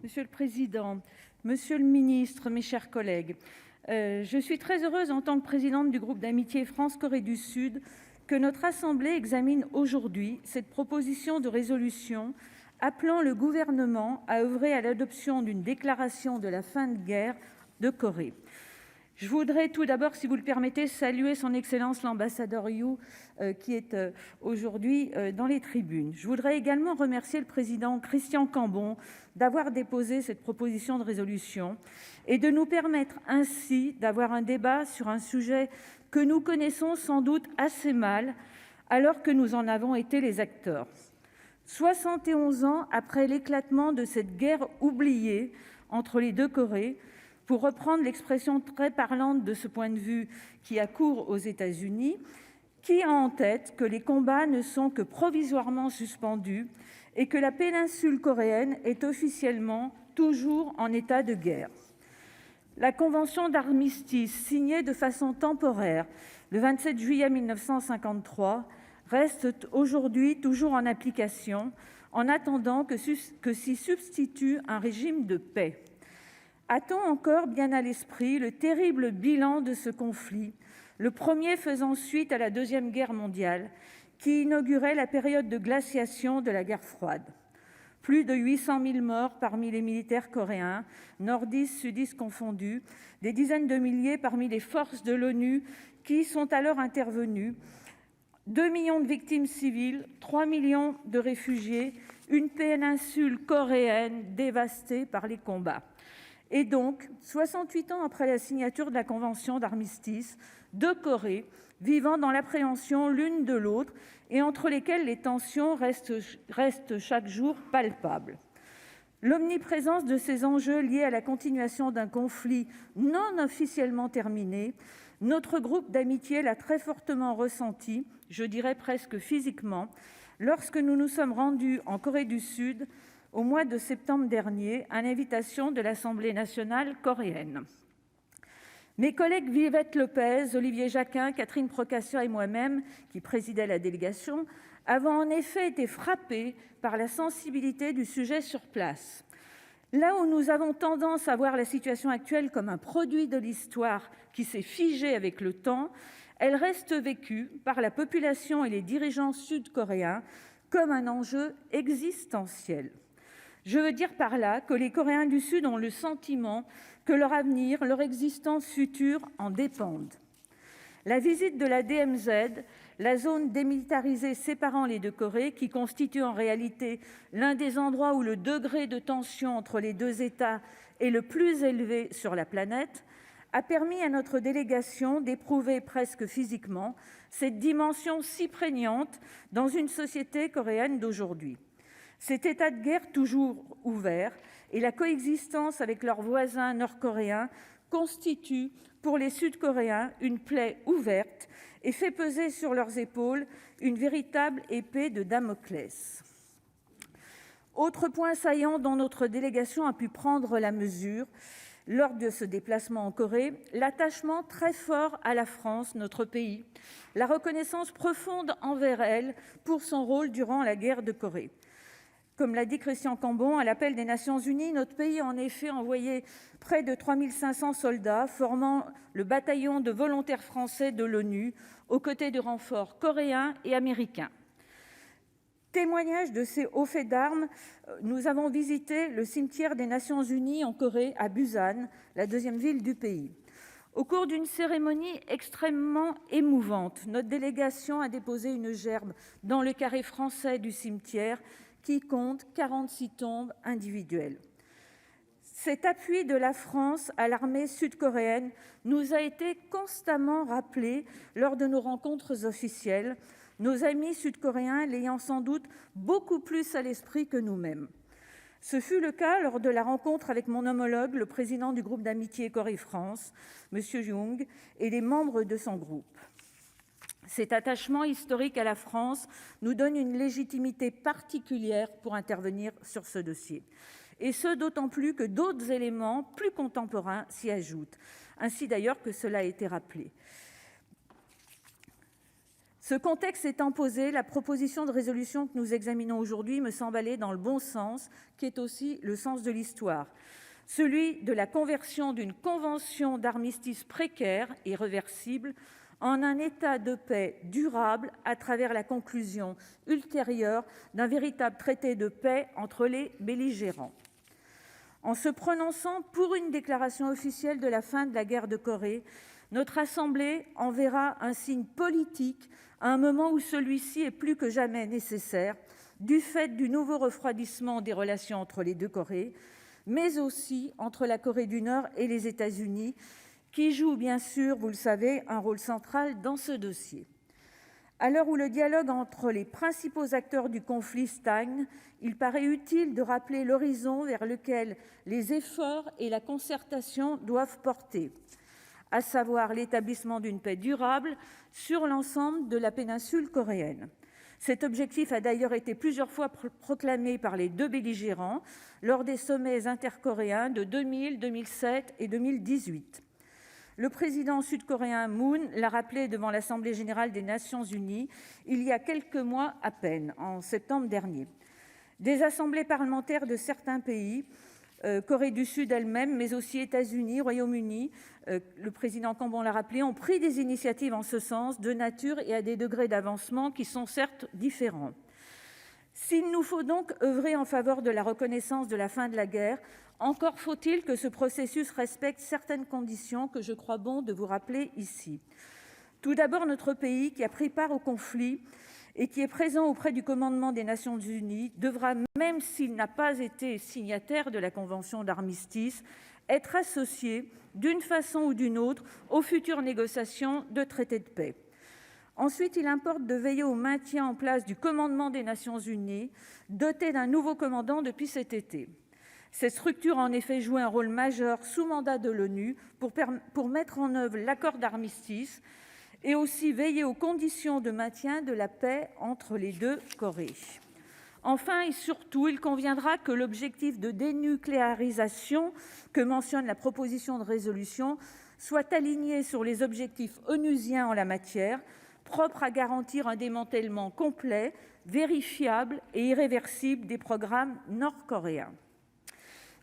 Monsieur le président, monsieur le ministre, mes chers collègues, je suis très heureuse, en tant que présidente du groupe d'amitié France-Corée du Sud, que notre assemblée examine aujourd'hui cette proposition de résolution appelant le Gouvernement à œuvrer à l'adoption d'une déclaration de la fin de guerre de Corée. Je voudrais tout d'abord, si vous le permettez, saluer son Excellence l'ambassadeur Yu, qui est aujourd'hui dans les tribunes. Je voudrais également remercier le président Christian Cambon d'avoir déposé cette proposition de résolution et de nous permettre ainsi d'avoir un débat sur un sujet que nous connaissons sans doute assez mal, alors que nous en avons été les acteurs. 71 ans après l'éclatement de cette guerre oubliée entre les deux Corées, pour reprendre l'expression très parlante de ce point de vue qui a cours aux États-Unis, qui a en tête que les combats ne sont que provisoirement suspendus et que la péninsule coréenne est officiellement toujours en état de guerre. La convention d'armistice, signée de façon temporaire le 27 juillet 1953, reste aujourd'hui toujours en application, en attendant que s'y substitue un régime de paix. A-t-on encore bien à l'esprit le terrible bilan de ce conflit, le premier faisant suite à la Deuxième Guerre mondiale, qui inaugurait la période de glaciation de la guerre froide ? Plus de 800 000 morts parmi les militaires coréens, nordistes, sudistes confondus, des dizaines de milliers parmi les forces de l'ONU qui sont alors intervenues, 2 millions de victimes civiles, 3 millions de réfugiés, une péninsule coréenne dévastée par les combats. Et donc, 68 ans après la signature de la convention d'armistice, deux Corées vivant dans l'appréhension l'une de l'autre et entre lesquelles les tensions restent chaque jour palpables. L'omniprésence de ces enjeux liés à la continuation d'un conflit non officiellement terminé, notre groupe d'amitié l'a très fortement ressenti, je dirais presque physiquement, lorsque nous nous sommes rendus en Corée du Sud au mois de septembre dernier, à l'invitation de l'Assemblée nationale coréenne. Mes collègues Vivette Lopez, Olivier Jacquin, Catherine Procaccia et moi-même, qui présidais la délégation, avons en effet été frappés par la sensibilité du sujet sur place. Là où nous avons tendance à voir la situation actuelle comme un produit de l'histoire qui s'est figé avec le temps, elle reste vécue par la population et les dirigeants sud-coréens comme un enjeu existentiel. Je veux dire par là que les Coréens du Sud ont le sentiment que leur avenir, leur existence future en dépendent. La visite de la DMZ, la zone démilitarisée séparant les deux Corées, qui constitue en réalité l'un des endroits où le degré de tension entre les deux États est le plus élevé sur la planète, a permis à notre délégation d'éprouver presque physiquement cette dimension si prégnante dans une société coréenne d'aujourd'hui. Cet état de guerre toujours ouvert et la coexistence avec leurs voisins nord-coréens constituent pour les Sud-Coréens une plaie ouverte et fait peser sur leurs épaules une véritable épée de Damoclès. Autre point saillant dont notre délégation a pu prendre la mesure lors de ce déplacement en Corée, l'attachement très fort à la France, notre pays, la reconnaissance profonde envers elle pour son rôle durant la guerre de Corée. Comme l'a dit Christian Cambon, à l'appel des Nations unies, notre pays a en effet envoyé près de 3 500 soldats formant le bataillon de volontaires français de l'ONU, aux côtés de renforts coréens et américains. Témoignage de ces hauts faits d'armes, nous avons visité le cimetière des Nations unies en Corée, à Busan, la deuxième ville du pays. Au cours d'une cérémonie extrêmement émouvante, notre délégation a déposé une gerbe dans le carré français du cimetière qui compte 46 tombes individuelles. Cet appui de la France à l'armée sud-coréenne nous a été constamment rappelé lors de nos rencontres officielles, nos amis sud-coréens l'ayant sans doute beaucoup plus à l'esprit que nous-mêmes. Ce fut le cas lors de la rencontre avec mon homologue, le président du groupe d'amitié Corée-France, M. Jung, et les membres de son groupe. Cet attachement historique à la France nous donne une légitimité particulière pour intervenir sur ce dossier. Et ce, d'autant plus que d'autres éléments plus contemporains s'y ajoutent, ainsi d'ailleurs que cela a été rappelé. Ce contexte étant posé, la proposition de résolution que nous examinons aujourd'hui me semble aller dans le bon sens, qui est aussi le sens de l'histoire, celui de la conversion d'une convention d'armistice précaire et réversible en un état de paix durable à travers la conclusion ultérieure d'un véritable traité de paix entre les belligérants. En se prononçant pour une déclaration officielle de la fin de la guerre de Corée, notre Assemblée enverra un signe politique à un moment où celui-ci est plus que jamais nécessaire, du fait du nouveau refroidissement des relations entre les deux Corées, mais aussi entre la Corée du Nord et les États-Unis, qui jouent bien sûr, vous le savez, un rôle central dans ce dossier. À l'heure où le dialogue entre les principaux acteurs du conflit stagne, il paraît utile de rappeler l'horizon vers lequel les efforts et la concertation doivent porter, à savoir l'établissement d'une paix durable sur l'ensemble de la péninsule coréenne. Cet objectif a d'ailleurs été plusieurs fois proclamé par les deux belligérants lors des sommets intercoréens de 2000, 2007 et 2018. Le président sud-coréen Moon l'a rappelé devant l'Assemblée générale des Nations unies il y a quelques mois à peine, en septembre dernier. Des assemblées parlementaires de certains pays, Corée du Sud elle-même, mais aussi États-Unis, Royaume-Uni, le président Cambon l'a rappelé, ont pris des initiatives en ce sens, de nature et à des degrés d'avancement qui sont certes différents. S'il nous faut donc œuvrer en faveur de la reconnaissance de la fin de la guerre, encore faut-il que ce processus respecte certaines conditions que je crois bon de vous rappeler ici. Tout d'abord, notre pays, qui a pris part au conflit et qui est présent auprès du commandement des Nations unies, devra, même s'il n'a pas été signataire de la convention d'armistice, être associé, d'une façon ou d'une autre, aux futures négociations de traité de paix. Ensuite, il importe de veiller au maintien en place du commandement des Nations unies, doté d'un nouveau commandant depuis cet été. Cette structure a en effet joué un rôle majeur sous mandat de l'ONU pour mettre en œuvre l'accord d'armistice et aussi veiller aux conditions de maintien de la paix entre les deux Corées. Enfin et surtout, il conviendra que l'objectif de dénucléarisation que mentionne la proposition de résolution soit aligné sur les objectifs onusiens en la matière, propres à garantir un démantèlement complet, vérifiable et irréversible des programmes nord-coréens.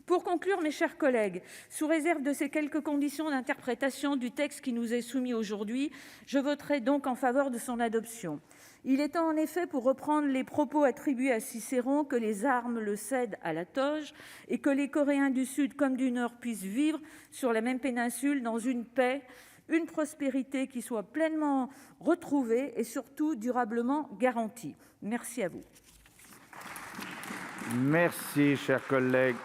Pour conclure, mes chers collègues, sous réserve de ces quelques conditions d'interprétation du texte qui nous est soumis aujourd'hui, je voterai donc en faveur de son adoption. Il est en effet, pour reprendre les propos attribués à Cicéron, que les armes le cèdent à la toge et que les Coréens du Sud comme du Nord puissent vivre sur la même péninsule dans une paix, une prospérité qui soit pleinement retrouvée et surtout durablement garantie. Merci à vous. Merci, chers collègues.